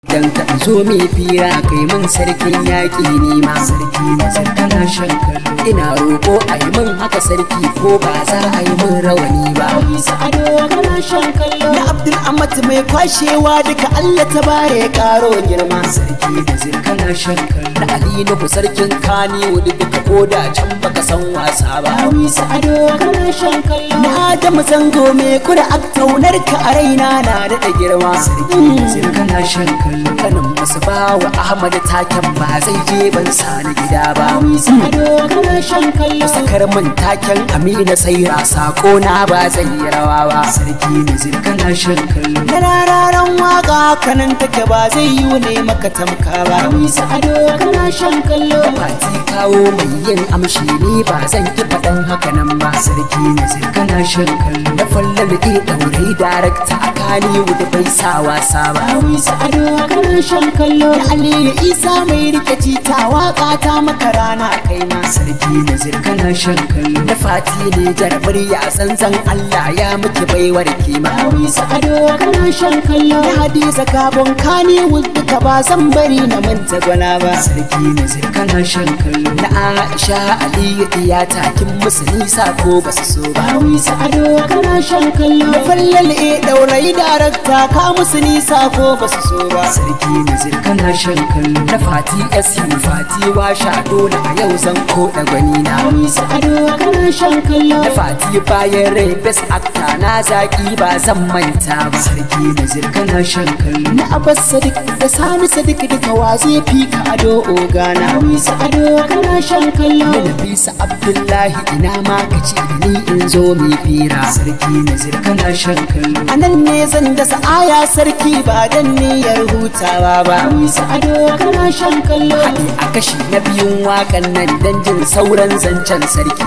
Dan ka zo mai fira kai min sarkin yaƙi ne ma sarki na sarkana shankar ina roƙo a yi min haka sarki ko ba za a yi min rawani ba bisa ado kana shankar na Abdul Ahmad mai kwashewa duka Allah ta bare karo girma sarki da sarkana shankar na Ali Nuhu sarkin Kani wudi duka koda can baka san wasa ba bisa ado kana shankar na Adamu zango mai kura aktaunar ka a raina na da girma sarki da sarkana shankar kanin masu bawa Ahmad taken ba zai je ban sani gida ba wisa ado kana shan kallo sakar min taken Amina sai sako na ba zai yi rawa ba sarki Nazir kana shan kallo na rararan waka kanan take ba zai yi ne maka tamka ba wisa ado kana shan kallo fati kawo mai yin amshi ni ba zan ki faɗan haka nan ba sarki Nazir kana shan kallo da fallal daure darakta a Kani wuda bai sa wasa ba wisa ado kana shan kallo da Aliyu Isa mai rikaci ta waka ta maka rana kai ma sarki Nazir kana shan kallo da Fati ne jarabar ya zanzan Allah ya miki baiwar kima wisa ado kana shan kallo da Hadiza Gabon Kani wuda ka ba zan bari na manta gwana ba sarki Nazir kana shan kallo da Aisha Aliyu iya takin musu nisa ko basu so ba wisa ado kana shan kallo da Fallal daurai darakta ka musu nisa ko basu so ba sarki Nazir kana shan kallo da Fati SU Fati washa dole a yau zan koda gwani na wisa ado kana shan kallo da Fati bayan rai best actor na zaki ba zan manta ba sarki Nazir kana shan kallo na Abbas Sadiq da Sani Sadiq duka waze fi ka ado ogana wisa ado kana shan kallo da Nafisa Abdullahi ina ma kace da ni in zo mi fira sarki Nazir kana shan kallo anan ne zan da aya sarki ba dan niyyar hutawa ba wisa ado kana shan kallo a kashi na biyun wakan nan dan jin sauran zancen sarki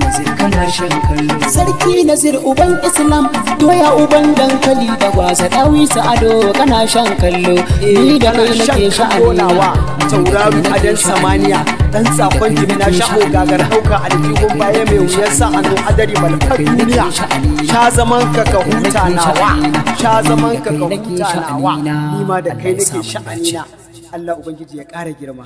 Nazir kana shan kallo sarki Nazir uban Islam doya uban dankali da gwaza dawisa ado kana shan kallo ni da kai nake sha'anawa taurari adan samaniya dan sakon jini na shaho gagar hauka aljihun baya mai wuyar sa anu adari balkar duniya sha zaman ka ka huta nawa sha zaman ka ka huta nawa ni ma da kai nake sha'anina Allah ubangiji ya ƙara girma